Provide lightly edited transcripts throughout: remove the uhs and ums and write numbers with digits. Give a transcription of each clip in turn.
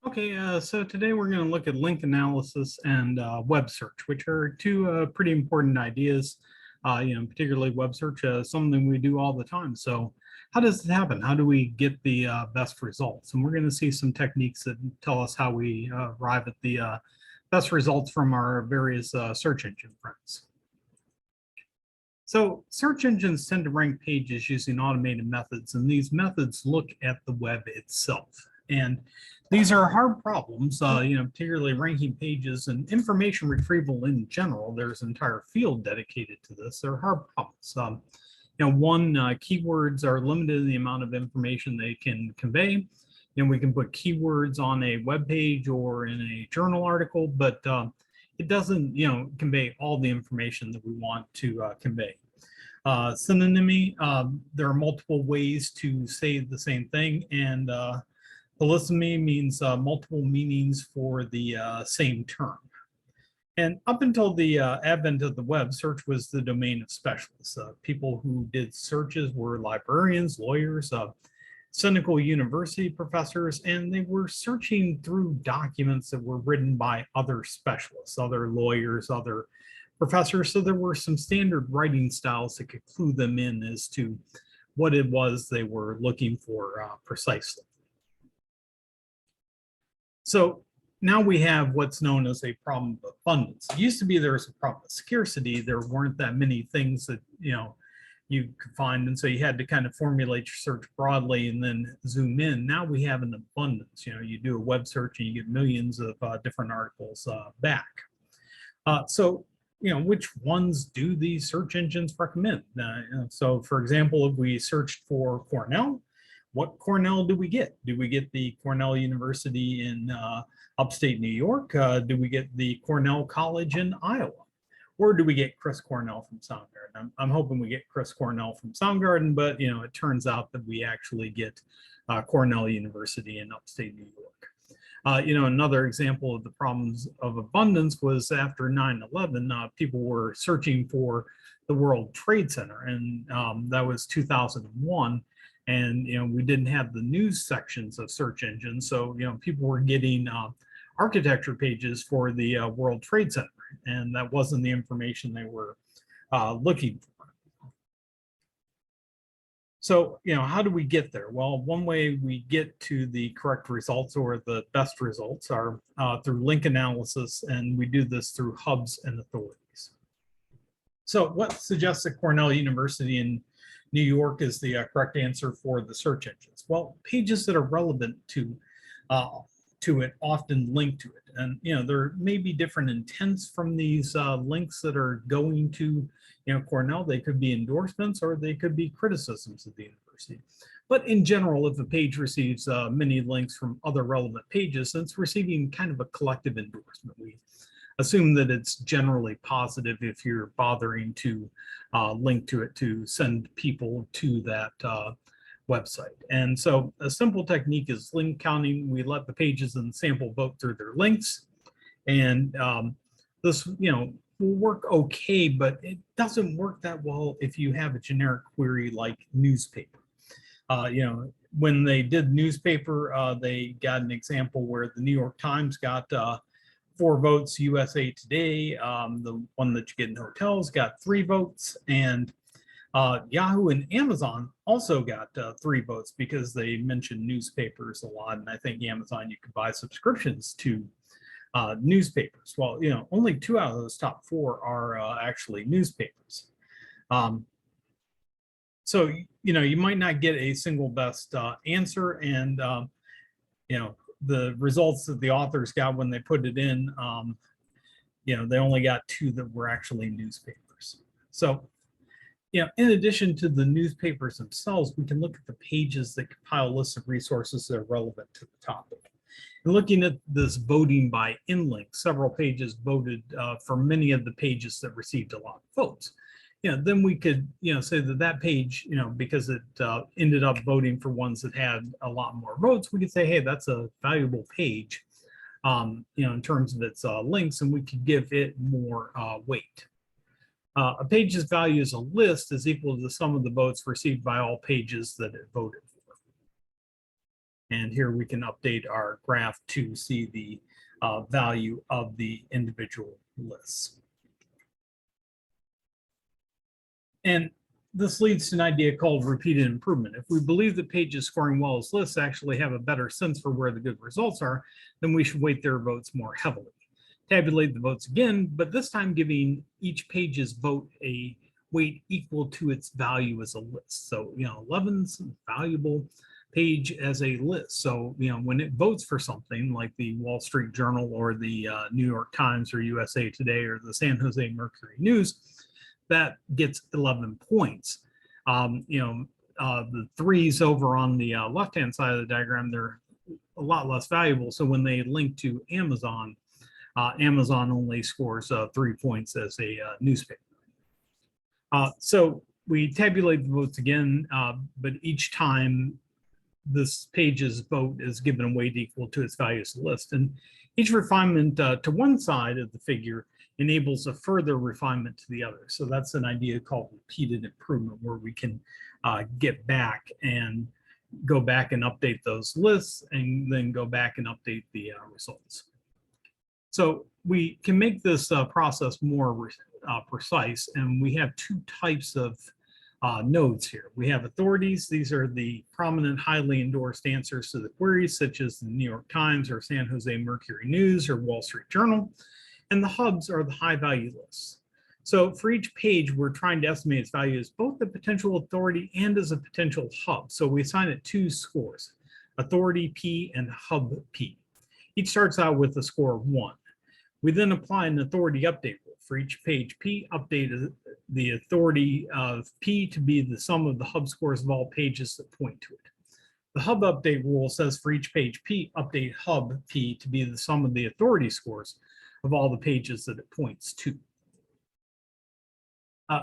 Okay, so today we're going to look at link analysis and web search, which are two pretty important ideas. Particularly web search, something we do all the time. So how does it happen? How do we get the best results? And we're going to see some techniques that tell us how we arrive at the best results from our various search engine friends. So search engines tend to rank pages using automated methods, and these methods look at the web itself. And these are hard problems, particularly ranking pages and information retrieval in general. There's an entire field dedicated to this. They're hard problems. Keywords are limited in the amount of information they can convey. We can put keywords on a web page or in a journal article, but it doesn't, convey all the information that we want to convey. Synonymy, there are multiple ways to say the same thing, and polysemy means multiple meanings for the same term. And up until the advent of the web, search was the domain of specialists. People who did searches were librarians, lawyers, cynical university professors, and they were searching through documents that were written by other specialists, other lawyers, other professors. So there were some standard writing styles that could clue them in as to what it was they were looking for precisely. So now we have what's known as a problem of abundance. It used to be there was a problem of scarcity. There weren't that many things that, you could find. And so you had to kind of formulate your search broadly and then zoom in. Now we have an abundance. You do a web search and you get millions of different articles back. So which ones do these search engines recommend? So for example, if we searched for Cornell, what Cornell do we get? Do we get the Cornell University in upstate New York? Do we get the Cornell College in Iowa? Or do we get Chris Cornell from Soundgarden? I'm hoping we get Chris Cornell from Soundgarden, but it turns out that we actually get Cornell University in upstate New York. Another example of the problems of abundance was after 9/11, people were searching for the World Trade Center, and that was 2001. And we didn't have the news sections of search engines, so people were getting architecture pages for the World Trade Center, and that wasn't the information they were looking for. So, how do we get there? Well, one way we get to the correct results or the best results are through link analysis, and we do this through hubs and authorities. So what suggests that Cornell University in New York is the correct answer for the search engines? Well, pages that are relevant to it often link to it. And, there may be different intents from these links that are going to, Cornell. They could be endorsements or they could be criticisms of the university. But in general, if a page receives many links from other relevant pages, then it's receiving kind of a collective endorsement. We assume that it's generally positive if you're bothering to link to it to send people to that website. And so a simple technique is link counting. We let the pages in the sample vote through their links. And this, will work okay, but it doesn't work that well if you have a generic query like newspaper. When they did newspaper, they got an example where the New York Times got 4 votes, USA Today, the one that you get in hotels, got 3 votes, and Yahoo and Amazon also got 3 votes because they mentioned newspapers a lot. And I think Amazon, you could buy subscriptions to newspapers. Well, only 2 out of those top 4 are actually newspapers. So, you might not get a single best answer, and, the results that the authors got when they put it in, they only got 2 that were actually newspapers. So, in addition to the newspapers themselves, we can look at the pages that compile lists of resources that are relevant to the topic. And looking at this voting by inlink, several pages voted for many of the pages that received a lot of votes. Then we could, say that page, because it ended up voting for ones that had a lot more votes, we could say, hey, that's a valuable page, in terms of its links, and we could give it more weight. A page's value as a list is equal to the sum of the votes received by all pages that it voted for. And here we can update our graph to see the value of the individual lists. And this leads to an idea called repeated improvement. If we believe that pages scoring well as lists actually have a better sense for where the good results are, then we should weight their votes more heavily. Tabulate the votes again, but this time giving each page's vote a weight equal to its value as a list. So, 11's valuable page as a list. So, when it votes for something like the Wall Street Journal or the New York Times or USA Today or the San Jose Mercury News, that gets 11 points. The threes over on the left-hand side of the diagram, they're a lot less valuable. So when they link to Amazon, Amazon only scores 3 points as a newspaper. So we tabulate the votes again, but each time this page's vote is given a weight equal to its value as a list. And each refinement to one side of the figure enables a further refinement to the other. So that's an idea called repeated improvement, where we can get back and go back and update those lists and then go back and update the results. So we can make this process more precise, and we have two types of nodes here. We have authorities. These are the prominent, highly endorsed answers to the queries, such as the New York Times or San Jose Mercury News or Wall Street Journal. And the hubs are the high value lists. So for each page, we're trying to estimate its value as both a potential authority and as a potential hub. So we assign it 2 scores, authority P and hub P. Each starts out with a score of 1. We then apply an authority update rule. For each page P, update the authority of P to be the sum of the hub scores of all pages that point to it. The hub update rule says for each page P, update hub P to be the sum of the authority scores of all the pages that it points to.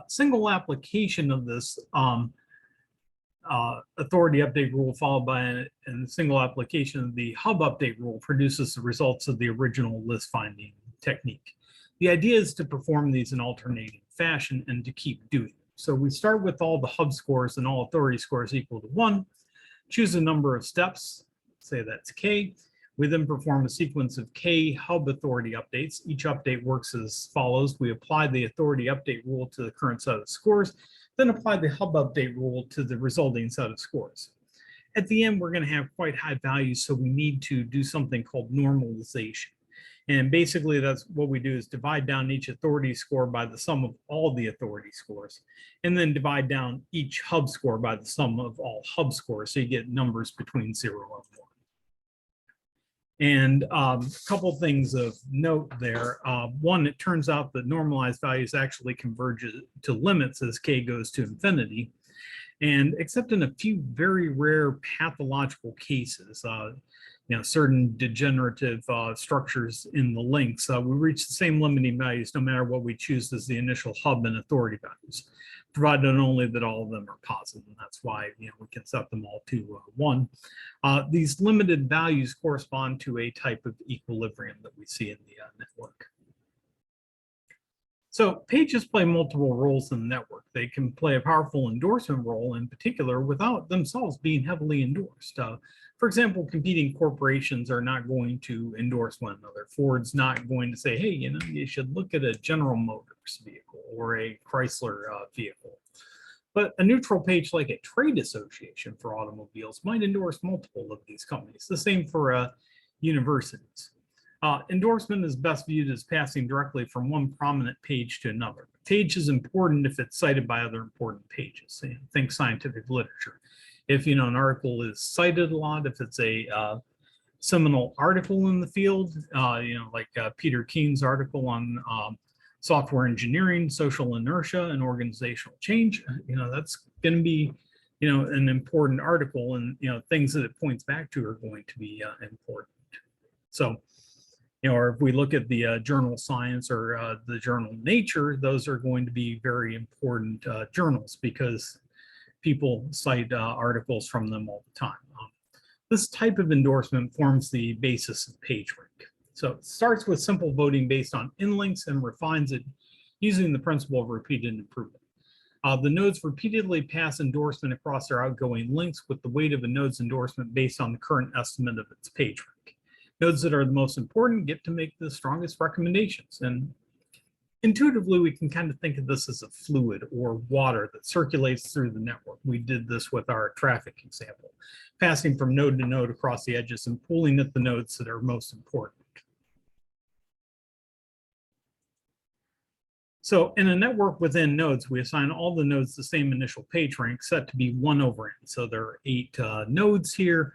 Single application of this authority update rule followed by a single application of the hub update rule produces the results of the original list finding technique. The idea is to perform these in alternating fashion and to keep doing them. So we start with all the hub scores and all authority scores equal to 1, choose a number of steps, say that's K. We then perform a sequence of K hub authority updates. Each update works as follows. We apply the authority update rule to the current set of scores, then apply the hub update rule to the resulting set of scores. At the end, we're going to have quite high values, so we need to do something called normalization. And basically, that's what we do is divide down each authority score by the sum of all the authority scores, and then divide down each hub score by the sum of all hub scores, so you get numbers between 0 and 1. And a couple things of note there. One, it turns out that normalized values actually converge to limits as K goes to infinity. And except in a few very rare pathological cases, certain degenerative structures in the links, we reach the same limiting values no matter what we choose as the initial hub and authority values, provided only that all of them are positive. And that's why we can set them all to 1. These limited values correspond to a type of equilibrium that we see in the network. So pages play multiple roles in the network. They can play a powerful endorsement role in particular without themselves being heavily endorsed. For example, competing corporations are not going to endorse one another. Ford's not going to say, hey, you should look at a General Motors vehicle or a Chrysler vehicle. But a neutral page like a trade association for automobiles might endorse multiple of these companies. The same for universities. Endorsement is best viewed as passing directly from one prominent page to another. Page is important if it's cited by other important pages. Think scientific literature. If an article is cited a lot, if it's a seminal article in the field, like Peter Keen's article on software engineering, social inertia, and organizational change, that's going to be an important article, and things that it points back to are going to be important. So or if we look at the journal Science or the journal Nature, those are going to be very important journals because people cite articles from them all the time. This type of endorsement forms the basis of PageRank. So it starts with simple voting based on inlinks and refines it using the principle of repeated improvement. The nodes repeatedly pass endorsement across their outgoing links with the weight of a node's endorsement based on the current estimate of its page rank. Nodes that are the most important get to make the strongest recommendations. And intuitively, we can kind of think of this as a fluid or water that circulates through the network. We did this with our traffic example, passing from node to node across the edges and pulling at the nodes that are most important. So in a network within nodes, we assign all the nodes the same initial page rank set to be 1 over n. So there are 8 nodes here.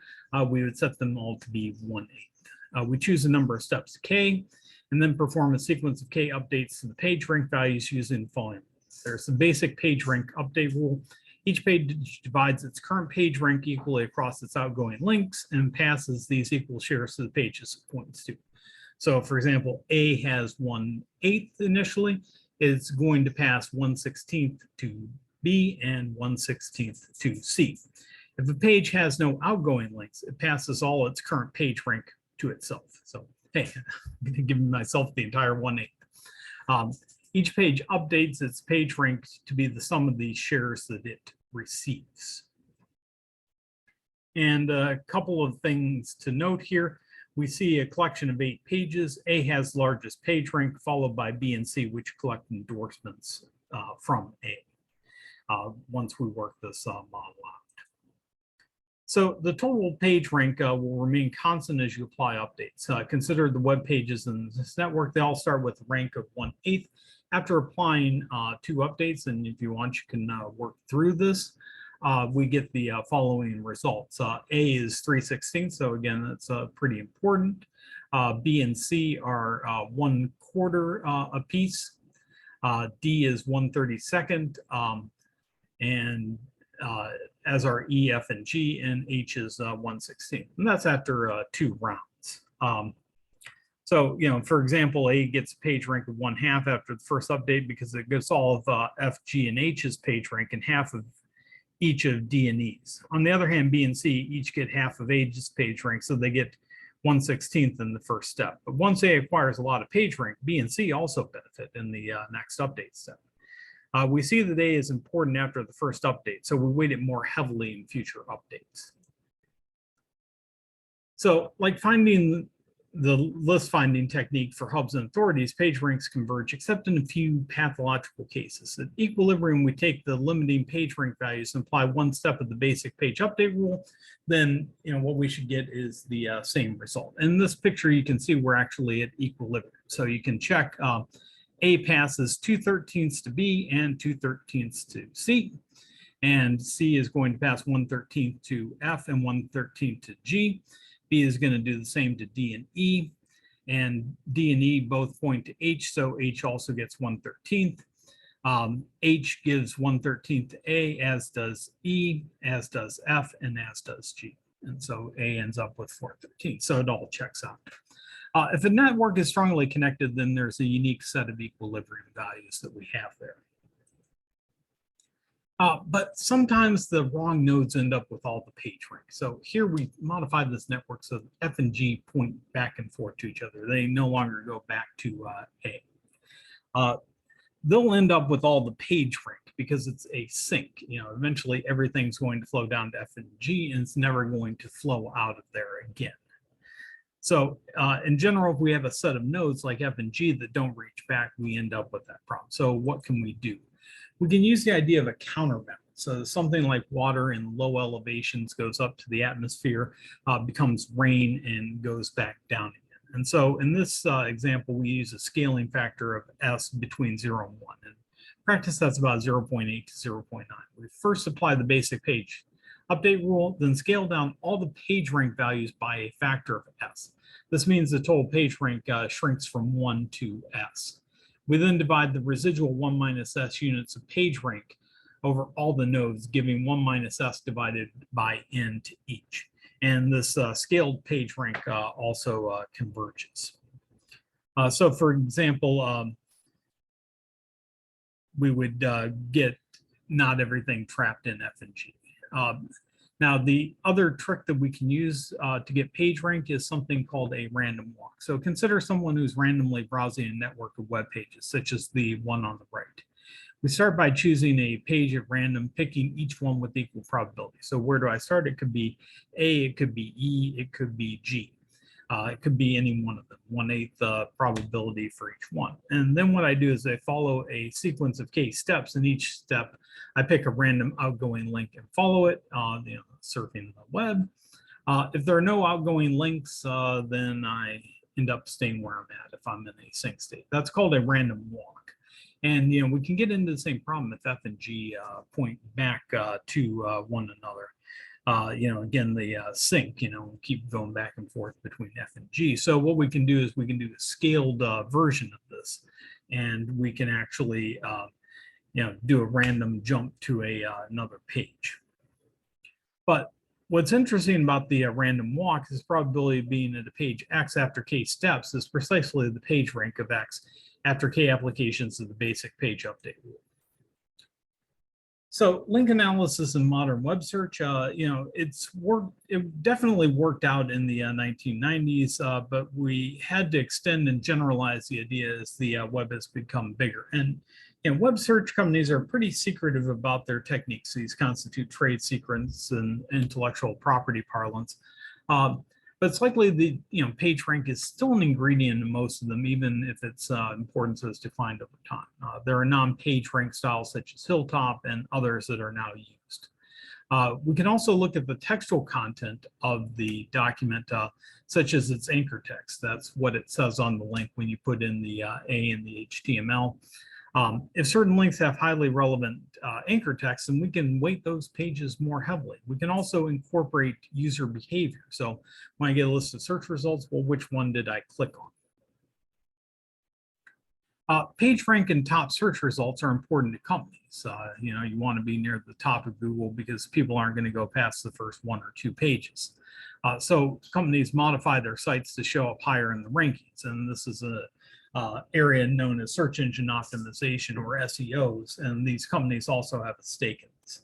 We would set them all to be 1/8. We choose a number of steps k, and then perform a sequence of k updates to the page rank values using formulate. There's the basic page rank update rule. Each page divides its current page rank equally across its outgoing links and passes these equal shares to the pages it points to. So for example, A has 1/8 initially. It's going to pass 1/16 to B and 1/16 to C. If a page has no outgoing links, it passes all its current page rank to itself. So hey, I'm going to give myself the entire 1/8. Each page updates its page rank to be the sum of the shares that it receives. And a couple of things to note here. We see a collection of 8 pages. A has largest page rank, followed by B and C, which collect endorsements from A once we work this model out. So the total page rank will remain constant as you apply updates. Consider the web pages in this network. They all start with a rank of 1/8. After applying 2 updates, and if you want, you can work through this, we get the following results. A is 3/16, so again, that's pretty important. B and C are 1/4 apiece. D is 1/32, and as are E, F, and G, and H is 1/16. And that's after 2 rounds. So, for example, A gets a page rank of 1/2 after the first update because it gets all of F, G, and H's page rank and half of each of D and E's. On the other hand, B and C each get half of H's page rank, so they get 1/16 in the first step. But once A acquires a lot of page rank, B and C also benefit in the next update step. We see that A is important after the first update, so we weight it more heavily in future updates. So like finding the list finding technique for hubs and authorities, page ranks converge, except in a few pathological cases. At equilibrium, we take the limiting page rank values and apply 1 step of the basic page update rule. Then, what we should get is the same result. In this picture, you can see we're actually at equilibrium. So you can check A passes 2/13 to B and 2/13 to C. And C is going to pass 1/13 to F and 1/13 to G. B is going to do the same to D and E, and D and E both point to H, so H also gets 1/13. H gives 1/13 to A, as does E, as does F, and as does G. And so A ends up with 4/13, so it all checks out. If a network is strongly connected, then there's a unique set of equilibrium values that we have there. But sometimes the wrong nodes end up with all the page rank. So here we modified this network so that F and G point back and forth to each other. They no longer go back to A. They'll end up with all the page rank because it's a sink. Eventually everything's going to flow down to F and G, and it's never going to flow out of there again. So in general, if we have a set of nodes like F and G that don't reach back, we end up with that problem. So what can we do? We can use the idea of a counterbalance. So something like water in low elevations goes up to the atmosphere, becomes rain, and goes back down again. And so in this example, we use a scaling factor of S between 0 and 1. In practice, that's about 0.8 to 0.9. We first apply the basic page update rule, then scale down all the page rank values by a factor of S. This means the total page rank shrinks from 1 to S. We then divide the residual 1 minus S units of page rank over all the nodes, giving 1 minus S divided by N to each. And this scaled page rank also converges. So for example, we would get not everything trapped in F and G. Now, the other trick that we can use to get page rank is something called a random walk. So consider someone who's randomly browsing a network of web pages, such as the one on the right. We start by choosing a page at random, picking each one with equal probability. So where do I start? It could be A, it could be E, it could be G. It could be any one of them, 1/8 probability for each one. And then what I do is I follow a sequence of case steps. In each step, I pick a random outgoing link and follow it, surfing the web. If there are no outgoing links, then I end up staying where I'm at if I'm in a sync state. That's called a random walk. And we can get into the same problem if F and G point back to one another. Again, the sync, keep going back and forth between F and G. So what we can do is we can do a scaled version of this, and we can actually, do a random jump to another page. But what's interesting about the random walk is probability of being at a page X after K steps is precisely the page rank of X after K applications of the basic page update rule. So link analysis in modern web search, it definitely worked out in the 1990s, but we had to extend and generalize the idea as the web has become bigger. And web search companies are pretty secretive about their techniques. These constitute trade secrets and intellectual property parlance. But it's likely the page rank is still an ingredient in most of them, even if its importance is declined over time. There are non-page rank styles such as Hilltop and others that are now used. We can also look at the textual content of the document, such as its anchor text. That's what it says on the link when you put in the A in the HTML. If certain links have highly relevant anchor text, then we can weight those pages more heavily. We can also incorporate user behavior. So when I get a list of search results, well, which one did I click on? Page rank and top search results are important to companies. You want to be near the top of Google because people aren't going to go past the first 1 or 2 pages. So companies modify their sites to show up higher in the rankings. And this is a area known as search engine optimization, or SEOs, and these companies also have a stake in this.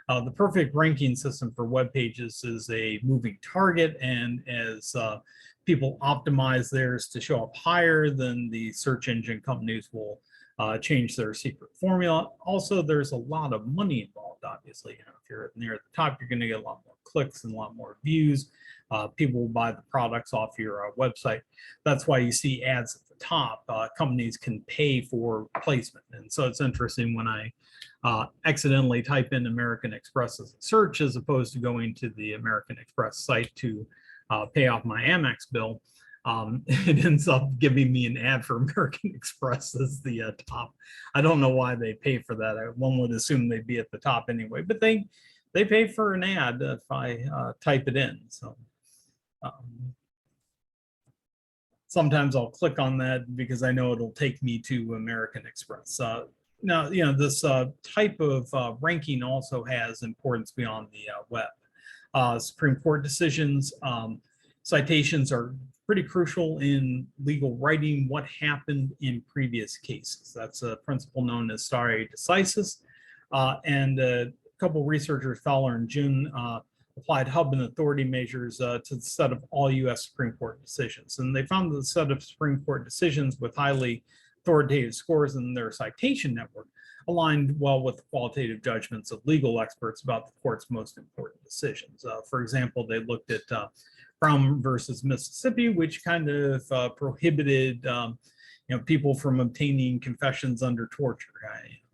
The perfect ranking system for web pages is a moving target, and as people optimize theirs to show up higher, then the search engine companies will change their secret formula. Also, there's a lot of money involved, obviously. If you're near the top, you're going to get a lot more clicks and a lot more views. People will buy the products off your website. That's why you see ads at the top. Companies can pay for placement. And so it's interesting when I accidentally type in American Express as a search, as opposed to going to the American Express site to pay off my Amex bill. It ends up giving me an ad for American Express as the top. I don't know why they pay for that. One would assume they'd be at the top anyway, but they pay for an ad if I type it in. So sometimes I'll click on that because I know it'll take me to American Express. Now, this type of ranking also has importance beyond the web. Supreme Court decisions, citations are pretty crucial in legal writing. What happened in previous cases? That's a principle known as stare decisis. And a couple researchers, Fowler and June, applied hub and authority measures to the set of all U.S. Supreme Court decisions. And they found that the set of Supreme Court decisions with highly authoritative scores in their citation network aligned well with the qualitative judgments of legal experts about the court's most important decisions. For example, they looked at Brown versus Mississippi, which kind of prohibited people from obtaining confessions under torture.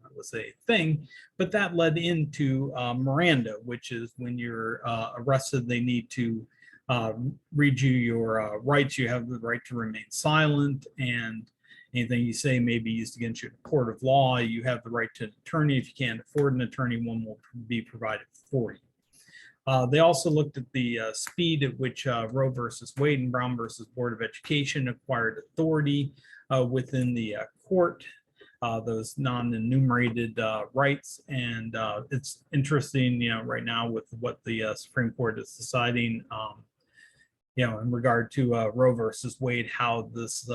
That was a thing, but that led into Miranda, which is when you're arrested, they need to read you your rights. You have the right to remain silent, and anything you say may be used against you in a court of law. You have the right to an attorney. If you can't afford an attorney, one will be provided for you. They also looked at the speed at which Roe versus Wade and Brown versus Board of Education acquired authority within the court, those non-enumerated rights. And it's interesting, right now with what the Supreme Court is deciding, in regard to Roe versus Wade, how this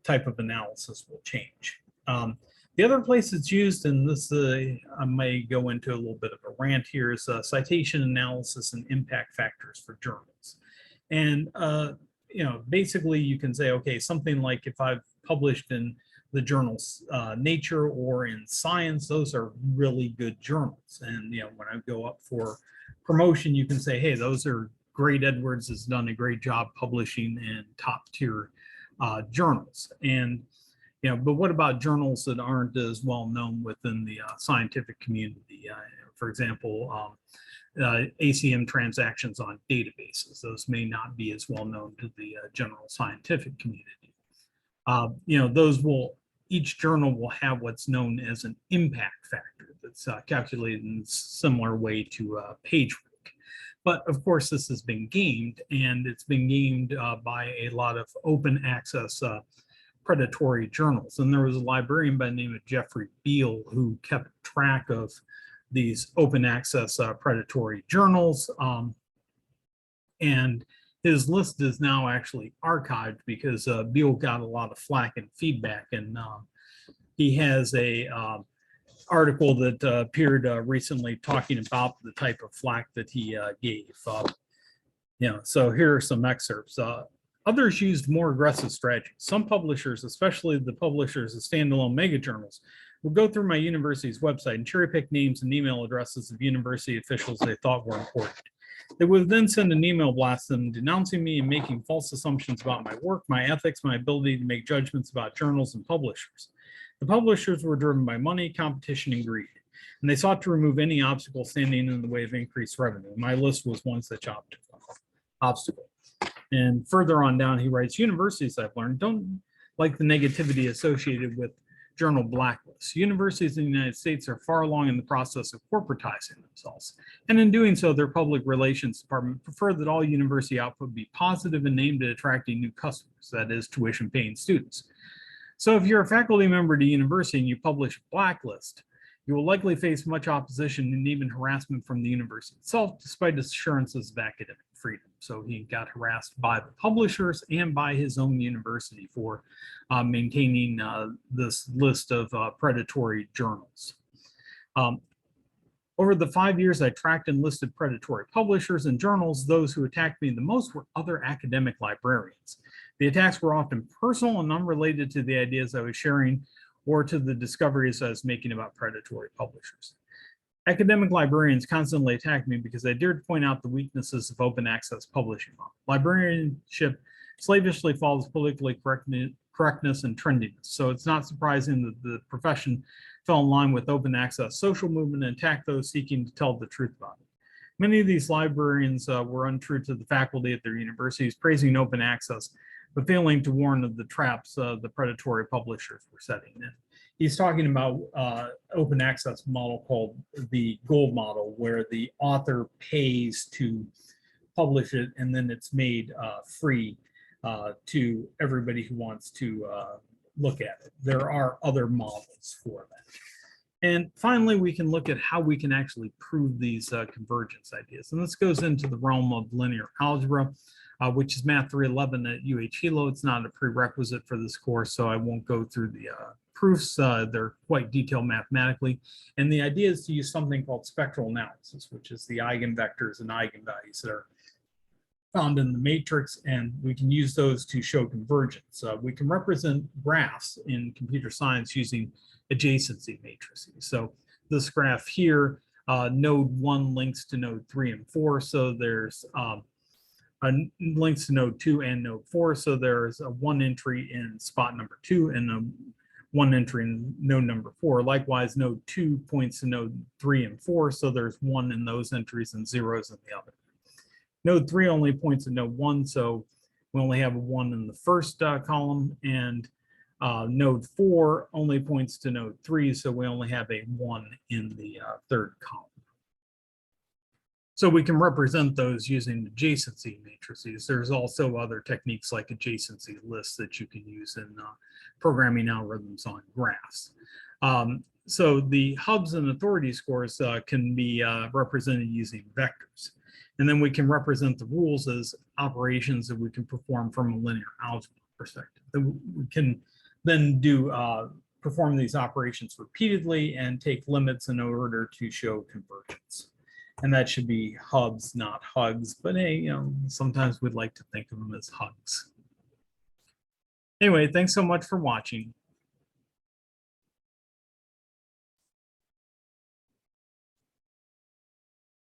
type of analysis will change. The other place it's used, and this I may go into a little bit of a rant here, is citation analysis and impact factors for journals. And basically you can say, okay, something like if I've published in the journals Nature or in Science, those are really good journals. And when I go up for promotion, you can say, hey, those are great. Edwards has done a great job publishing in top tier journals. And but what about journals that aren't as well known within the scientific community? For example, ACM transactions on databases. Those may not be as well known to the general scientific community. Each journal will have what's known as an impact factor that's calculated in a similar way to page rank. But of course, this has been gamed, and it's been gamed by a lot of open access predatory journals. And there was a librarian by the name of Jeffrey Beal who kept track of these open access predatory journals. And his list is now actually archived because Beal got a lot of flack and feedback. And he has a article that appeared recently talking about the type of flack that he gave. So here are some excerpts. Others used more aggressive strategies. Some publishers, especially the publishers of standalone mega journals, will go through my university's website and cherry pick names and email addresses of university officials they thought were important. They would then send an email blast to them denouncing me and making false assumptions about my work, my ethics, my ability to make judgments about journals and publishers. The publishers were driven by money, competition, and greed, and they sought to remove any obstacle standing in the way of increased revenue. My list was one such obstacle. And further on down, he writes, universities, I've learned, don't like the negativity associated with journal blacklists. Universities in the United States are far along in the process of corporatizing themselves. And in doing so, their public relations department prefer that all university output be positive and aimed at attracting new customers, that is, tuition-paying students. So if you're a faculty member at a university and you publish a blacklist, you will likely face much opposition and even harassment from the university itself, despite assurances of academic freedom. So he got harassed by the publishers and by his own university for maintaining this list of predatory journals. Over the 5 years I tracked and listed predatory publishers and journals, those who attacked me the most were other academic librarians. The attacks were often personal and unrelated to the ideas I was sharing or to the discoveries I was making about predatory publishers. Academic librarians constantly attacked me because I dared to point out the weaknesses of open access publishing model. Librarianship slavishly follows politically correctness and trendiness. So it's not surprising that the profession fell in line with open access social movement and attacked those seeking to tell the truth about it. Many of these librarians were untrue to the faculty at their universities, praising open access, but failing to warn of the traps the predatory publishers were setting in. He's talking about open access model called the gold model, where the author pays to publish it and then it's made free to everybody who wants to look at it. There are other models for that. And finally, we can look at how we can actually prove these convergence ideas. And this goes into the realm of linear algebra, which is Math 311 at Hilo. It's not a prerequisite for this course, so I won't go through the proofs. They're quite detailed mathematically. And the idea is to use something called spectral analysis, which is the eigenvectors and eigenvalues that are found in the matrix, and we can use those to show convergence. We can represent graphs in computer science using adjacency matrices. So this graph here, node 1 links to node 3 and 4, so there's links to node 2 and node 4, so there's a 1 entry in spot number 2 and a 1 entry in node number 4. Likewise, node 2 points to node 3 and 4, so there's 1 in those entries and zeros in the other. Node 3 only points to node 1, so we only have a 1 in the first column, and node 4 only points to node 3, so we only have a 1 in the third column. So we can represent those using adjacency matrices. There's also other techniques like adjacency lists that you can use in programming algorithms on graphs. So the hubs and authority scores can be represented using vectors. And then we can represent the rules as operations that we can perform from a linear algebra perspective. We can then perform these operations repeatedly and take limits in order to show convergence. And that should be hubs, not hugs, but hey, sometimes we'd like to think of them as hugs. Anyway, thanks so much for watching.